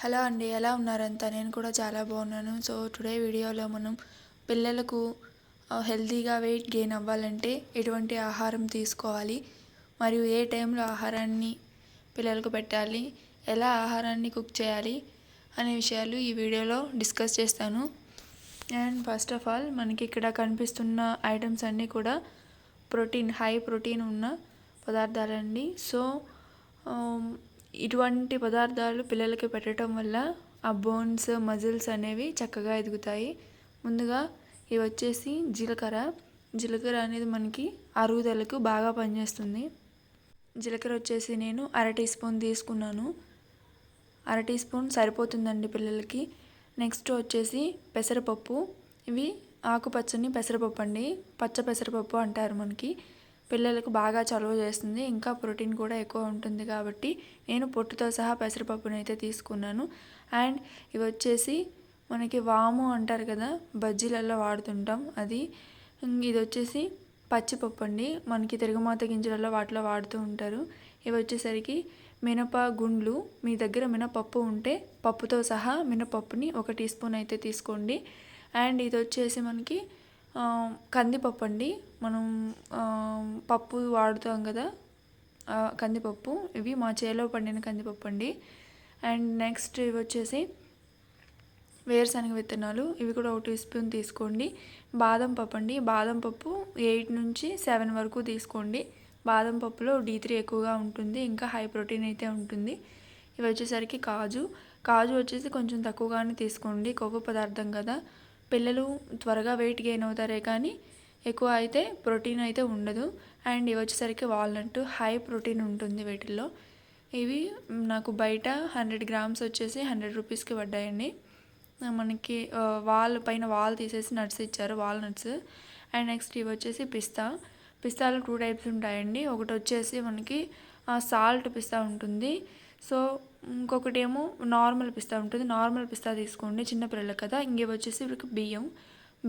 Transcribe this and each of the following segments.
Hello అండి, ఎలా ఉన్నారంతా? నేను కూడా చాలా బాగున్నాను. సో టుడే వీడియోలో మనం పిల్లలకు హెల్తీగా వెయిట్ గెయిన్ అవ్వాలంటే ఎటువంటి ఆహారం తీసుకోవాలి, మరియు ఏ టైంలో ఆహారాన్ని పిల్లలకు పెట్టాలి, ఎలా ఆహారాన్ని కుక్ చేయాలి అనే విషయాలు ఈ వీడియోలో డిస్కస్ చేస్తాను. అండ్ ఫస్ట్ ఆఫ్ ఆల్ మనకి ఇక్కడ కనిపిస్తున్న ఐటమ్స్ అన్నీ కూడా హై ప్రోటీన్ ఉన్న పదార్థాలండి. సో ఇటువంటి పదార్థాలు పిల్లలకి పెట్టడం వల్ల ఆ బోన్స్ మజిల్స్ అనేవి చక్కగా ఎదుగుతాయి. ముందుగా ఇవి వచ్చేసి జీలకర్ర అనేది మనకి అరుగుదలకు బాగా పనిచేస్తుంది. జీలకర్ర వచ్చేసి నేను 1/2 టీ స్పూన్ తీసుకున్నాను. 1/2 టీ స్పూన్ సరిపోతుందండి పిల్లలకి. నెక్స్ట్ వచ్చేసి పెసరపప్పు. ఇవి ఆకుపచ్చని పెసరపప్పు అండి, పచ్చ పెసరపప్పు అంటారు. మనకి పిల్లలకు బాగా చలువ చేస్తుంది, ఇంకా ప్రోటీన్ కూడా ఎక్కువ ఉంటుంది కాబట్టి నేను పొట్టుతో సహా పెసరపప్పును అయితే తీసుకున్నాను. అండ్ ఇవి వచ్చేసి మనకి వాము అంటారు కదా, బజ్జీలలో వాడుతుంటాం అది. ఇది వచ్చేసి పచ్చిపప్పు అండి, మనకి తిరగమాత గింజలలో వాటిలో వాడుతూ ఉంటారు. ఇవి వచ్చేసరికి మినప గుండ్లు. మీ దగ్గర మినపప్పు ఉంటే పప్పుతో సహా మినపప్పుని 1 టీ స్పూన్ అయితే తీసుకోండి. అండ్ ఇది వచ్చేసి మనకి కందిపప్పు అండి, మనం పప్పు వాడుతాం కదా, కందిపప్పు. ఇవి మా చేలో పండిన కందిపప్పు అండి. అండ్ నెక్స్ట్ ఇవి వచ్చేసి వేరుశనగ విత్తనాలు. ఇవి కూడా 1 టీ స్పూన్ తీసుకోండి. బాదం పప్పు అండి, బాదం పప్పు 8 నుంచి 7 వరకు తీసుకోండి. బాదం పప్పులో D3 ఎక్కువగా ఉంటుంది, ఇంకా హై ప్రోటీన్ అయితే ఉంటుంది. ఇవి వచ్చేసరికి కాజు వచ్చేసి కొంచెం తక్కువగానే తీసుకోండి, కొవ్వు పదార్థం కదా. పిల్లలు త్వరగా వెయిట్ గెయిన్ అవుతారే కానీ ఎక్కువ అయితే ప్రోటీన్ అయితే ఉండదు. అండ్ ఇవి వచ్చేసరికి వాల్నట్, హై ప్రోటీన్ ఉంటుంది వీటిల్లో. ఇవి నాకు బయట 100 గ్రామ్స్ వచ్చేసి 100 రూపీస్కి పడ్డాయండి. మనకి పైన వాల్ తీసేసి నట్స్ ఇచ్చారు, వాల్నట్స్. అండ్ నెక్స్ట్ ఇవి వచ్చేసి పిస్తాలు 2 టైప్స్ ఉంటాయండి. ఒకటి వచ్చేసి మనకి సాల్ట్ పిస్తా ఉంటుంది, సో ఇంకొకటి ఏమో నార్మల్ పిస్తా ఉంటుంది. నార్మల్ పిస్తా తీసుకోండి, చిన్నపిల్లలు కదా. ఇంకేవి వచ్చేసి వీరికి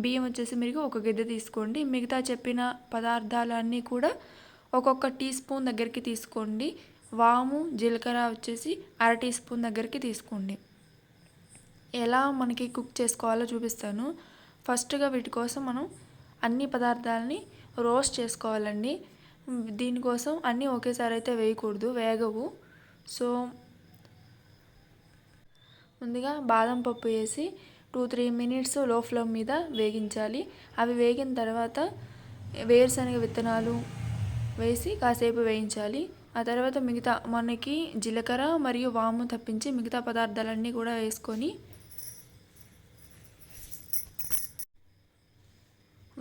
బియ్యం వచ్చేసి మీరు 1 గిద్దె తీసుకోండి. మిగతా చెప్పిన పదార్థాలన్నీ కూడా ఒక్కొక్క టీ స్పూన్ దగ్గరికి తీసుకోండి. వాము జీలకర్ర వచ్చేసి 1/2 టీ స్పూన్ దగ్గరికి తీసుకోండి. ఎలా మనకి కుక్ చేసుకోవాలో చూపిస్తాను. ఫస్ట్గా వీటి కోసం మనం అన్ని పదార్థాలని రోస్ట్ చేసుకోవాలండి. దీనికోసం అన్నీ ఒకేసారి అయితే వేయకూడదు, వేగవు. సో ముందుగా బాదం పప్పు వేసి 2-3 మినిట్స్ లో ఫ్లేమ్ మీద వేగించాలి. అవి వేగిన తర్వాత వేరుశనగ విత్తనాలు వేసి కాసేపు వేయించాలి. ఆ తర్వాత మిగతా మనకి జీలకర్ర మరియు వాము తప్పించి మిగతా పదార్థాలన్నీ కూడా వేసుకొని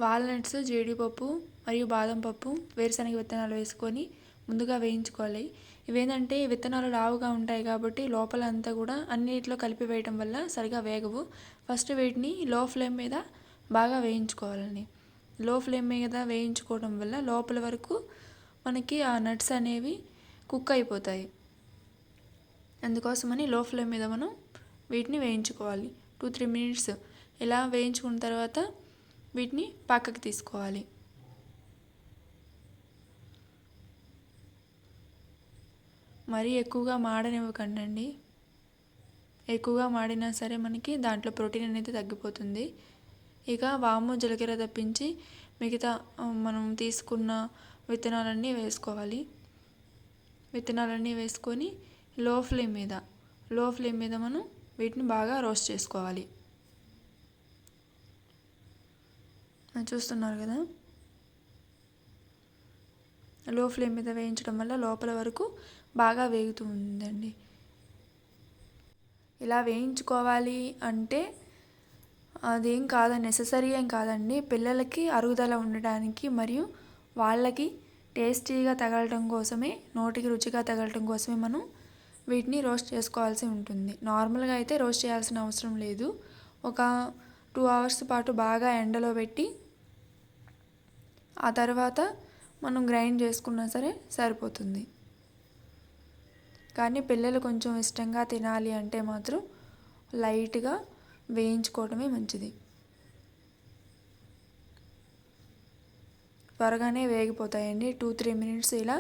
వాల్నట్స్, జీడిపప్పు మరియు బాదం పప్పు, వేరుశనగ విత్తనాలు వేసుకొని ముందుగా వేయించుకోవాలి. ఇవేంటంటే విత్తనాలు లావుగా ఉంటాయి కాబట్టి లోపల అంతా కూడా అన్నిటిలో కలిపి వేయడం వల్ల సరిగా వేగవు. ఫస్ట్ వీటిని లో ఫ్లేమ్ మీద బాగా వేయించుకోవాలండి. లో ఫ్లేమ్ మీద వేయించుకోవడం వల్ల లోపల వరకు మనకి ఆ నట్స్ అనేవి కుక్ అయిపోతాయి. అందుకోసమని లో ఫ్లేమ్ మీద మనం వీటిని వేయించుకోవాలి. 2-3 మినిట్స్ ఇలా వేయించుకున్న తర్వాత వీటిని పక్కకి తీసుకోవాలి. మరీ ఎక్కువగా మాడనివ్వకండి, ఎక్కువగా మాడినా సరే మనకి దాంట్లో ప్రోటీన్ అనేది తగ్గిపోతుంది. ఇక వాము జీలకర్ర తప్పించి మిగతా మనం తీసుకున్న విత్తనాలన్నీ వేసుకోవాలి. విత్తనాలన్నీ వేసుకొని లో ఫ్లేమ్ మీద మనం వీటిని బాగా రోస్ట్ చేసుకోవాలి. చూస్తున్నారు కదా, లో ఫ్లేమ్ మీద వేయించడం వల్ల లోపల వరకు బాగా వేగుతూ ఉందండి. ఇలా వేయించుకోవాలి అంటే అదేం కాదండి, నెససరీ ఏం కాదండి. పిల్లలకి అరుగుదల ఉండడానికి మరియు వాళ్ళకి టేస్టీగా తగలటం కోసమే, నోటికి రుచిగా తగలటం కోసమే మనం వీటిని రోస్ట్ చేసుకోవాల్సి ఉంటుంది. నార్మల్గా అయితే రోస్ట్ చేయాల్సిన అవసరం లేదు. ఒక 2 అవర్స్ పాటు బాగా ఎండలో పెట్టి ఆ తర్వాత మనం గ్రైండ్ చేసుకున్నా సరే సరిపోతుంది. కానీ పిల్లలు కొంచెం ఇష్టంగా తినాలి అంటే మాత్రం లైట్గా వేయించుకోవడమే మంచిది. త్వరగానే వేగిపోతాయండి. 2-3 మినిట్స్ ఇలా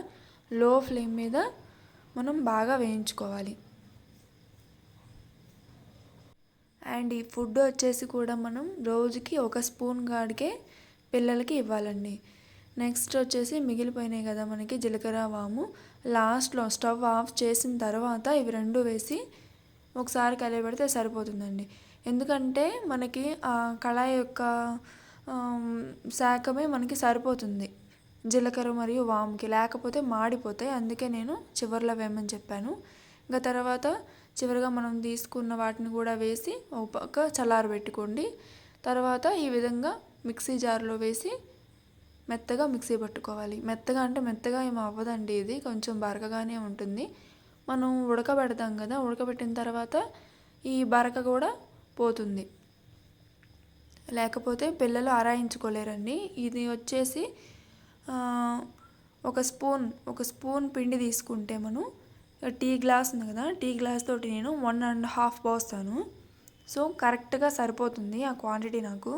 లో ఫ్లేమ్ మీద మనం బాగా వేయించుకోవాలి. అండ్ ఈ ఫుడ్ వచ్చేసి కూడా మనం రోజుకి 1 స్పూన్ కాడికే పిల్లలకి ఇవ్వాలండి. నెక్స్ట్ వచ్చేసి మిగిలిపోయినాయి కదా మనకి జీలకర్ర వాము, లాస్ట్లో స్టవ్ ఆఫ్ చేసిన తర్వాత ఇవి 2 వేసి ఒకసారి కలియబెడితే సరిపోతుందండి. ఎందుకంటే మనకి ఆ కళాయి యొక్క శాఖమే మనకి సరిపోతుంది జీలకర్ర మరియు వాముకి, లేకపోతే మాడిపోతాయి. అందుకే నేను చివర్లో వేయమని చెప్పాను. ఇంకా తర్వాత చివరిగా మనం తీసుకున్న వాటిని కూడా వేసి ఒక పక్క చల్లారబెట్టుకోండి. తర్వాత ఈ విధంగా మిక్సీ జార్లో వేసి మెత్తగా మిక్సీ పట్టుకోవాలి. మెత్తగా అంటే మెత్తగా ఏమి అవ్వదండి, ఇది కొంచెం బరకగానే ఉంటుంది. మనం ఉడకబెడతాం కదా, ఉడకబెట్టిన తర్వాత ఈ బరక కూడా పోతుంది, లేకపోతే పిల్లలు అరాయించుకోలేరండి. ఇది వచ్చేసి ఒక స్పూన్ పిండి తీసుకుంటే మనం టీ గ్లాస్ ఉంది కదా, టీ గ్లాస్ తోటి నేను 1.5 పోస్తాను. సో కరెక్ట్గా సరిపోతుంది ఆ క్వాంటిటీ నాకు,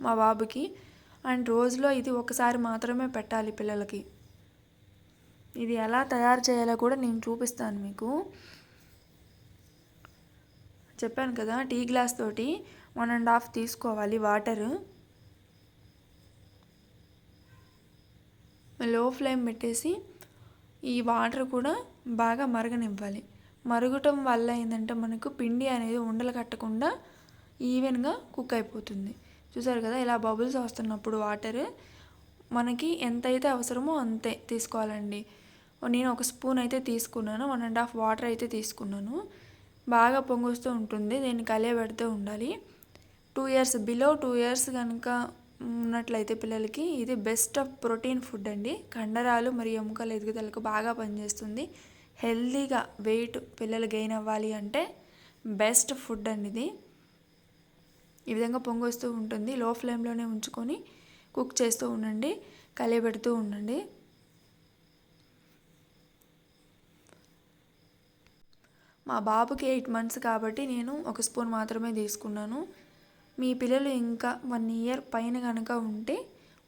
మా బాబుకి. అండ్ రోజులో ఇది ఒకసారి మాత్రమే పెట్టాలి పిల్లలకి. ఇది ఎలా తయారు చేయాలో కూడా నేను చూపిస్తాను మీకు. చెప్పాను కదా, టీ గ్లాస్ తోటి 1.5 తీసుకోవాలి వాటర్. లో ఫ్లేమ్ పెట్టేసి ఈ వాటర్ కూడా బాగా మరగనివ్వాలి. మరగటం వల్ల ఏంటంటే మనకు పిండి అనేది ఉండలు కట్టకుండా ఈవెన్గా కుక్ అయిపోతుంది. చూసారు కదా, ఇలా బబుల్స్ వస్తున్నప్పుడు వాటర్ మనకి ఎంతైతే అవసరమో అంతే తీసుకోవాలండి. నేను 1 స్పూన్ అయితే తీసుకున్నాను, 1.5 వాటర్ అయితే తీసుకున్నాను. బాగా పొంగొస్తూ ఉంటుంది, దీన్ని కలియబెడుతూ ఉండాలి. 2 ఇయర్స్ బిలో 2 ఇయర్స్ కనుక ఉన్నట్లయితే పిల్లలకి ఇది బెస్ట్ ఆఫ్ ప్రోటీన్ ఫుడ్ అండి. కండరాలు మరియు ఎముకల ఎదుగుదలకు బాగా పనిచేస్తుంది. హెల్తీగా వెయిట్ పిల్లలు గెయిన్ అవ్వాలి అంటే బెస్ట్ ఫుడ్ అండి ఇది. ఈ విధంగా పొంగొస్తూ ఉంటుంది, లో ఫ్లేమ్లోనే ఉంచుకొని కుక్ చేస్తూ ఉండండి, కలియబెడుతూ ఉండండి. మా బాబుకి 8 months కాబట్టి నేను 1 స్పూన్ మాత్రమే తీసుకున్నాను. మీ పిల్లలు ఇంకా 1 year పైన కనుక ఉంటే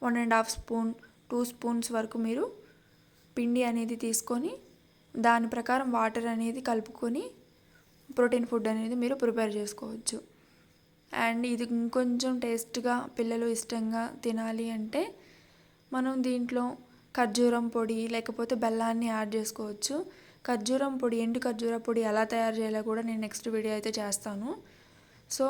1.5 స్పూన్ 2 స్పూన్స్ వరకు మీరు పిండి అనేది తీసుకొని దాని ప్రకారం వాటర్ అనేది కలుపుకొని ప్రోటీన్ ఫుడ్ అనేది మీరు ప్రిపేర్ చేసుకోవచ్చు. అండ్ ఇది ఇంకొంచెం టేస్ట్గా పిల్లలు ఇష్టంగా తినాలి అంటే మనం దీంట్లో ఖర్జూరం పొడి లేకపోతే బెల్లాన్ని యాడ్ చేసుకోవచ్చు. ఖర్జూరం పొడి, ఎండు ఖర్జూర పొడి ఎలా తయారు చేయాలో కూడా నేను నెక్స్ట్ వీడియో అయితే చేస్తాను. సో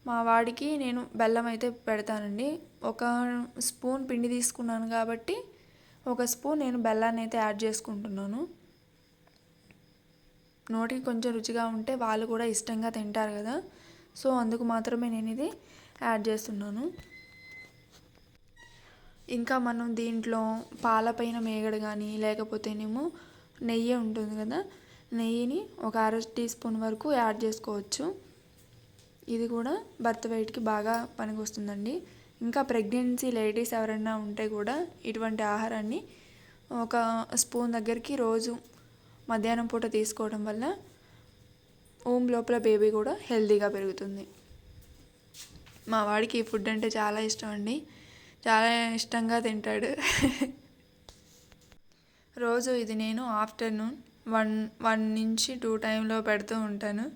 మా వాడికి నేను బెల్లం అయితే పెడతానండి. 1 స్పూన్ పిండి తీసుకున్నాను కాబట్టి 1 స్పూన్ నేను బెల్లాన్ని అయితే యాడ్ చేసుకుంటున్నాను. నోటికి కొంచెం రుచిగా ఉంటే వాళ్ళు కూడా ఇష్టంగా తింటారు కదా, సో అందుకు మాత్రమే నేను ఇది యాడ్ చేస్తున్నాను. ఇంకా మనం దీంట్లో పాలపైన మేగడ కానీ లేకపోతేనేమో నెయ్యి ఉంటుంది కదా, నెయ్యిని 1/2 టీ స్పూన్ వరకు యాడ్ చేసుకోవచ్చు. ఇది కూడా బర్త్ వెయిట్కి బాగా పనికొస్తుందండి. ఇంకా ప్రెగ్నెన్సీ లేడీస్ ఎవరైనా ఉంటే కూడా ఇటువంటి ఆహారాన్ని 1 స్పూన్ దగ్గరికి రోజు మధ్యాహ్నం పూట తీసుకోవడం వల్ల లోపల బేబీ కూడా హెల్తీగా పెరుగుతుంది. మా వాడికి ఈ ఫుడ్ అంటే చాలా ఇష్టం అండి, చాలా ఇష్టంగా తింటాడు. రోజు ఇది నేను ఆఫ్టర్నూన్ 1 నుంచి 2 టైంలో పెడుతూ ఉంటాను.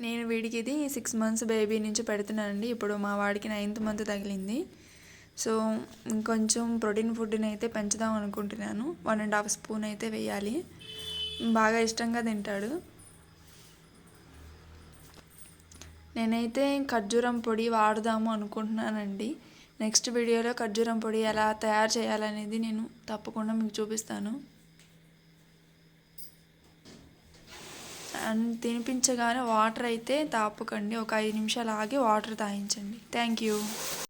నేను వీడికి ఇది 6 months బేబీ నుంచి పెడుతున్నానండి. ఇప్పుడు మా వాడికి 9th month తగిలింది. సో ఇంకొంచెం ప్రోటీన్ ఫుడ్ని అయితే పెంచుదాం అనుకుంటున్నాను. 1.5 స్పూన్ అయితే వేయాలి, బాగా ఇష్టంగా తింటాడు. నేనైతే ఖర్జూరం పొడి వాడదాము అనుకుంటున్నానండి. నెక్స్ట్ వీడియోలో ఖర్జూరం పొడి ఎలా తయారు చేయాలనేది నేను తప్పకుండా మీకు చూపిస్తాను. అండ్ తినిపించగానే వాటర్ అయితే తాపకండి, ఒక 5 నిమిషాలు ఆగి వాటర్ తాగించండి. Thank you.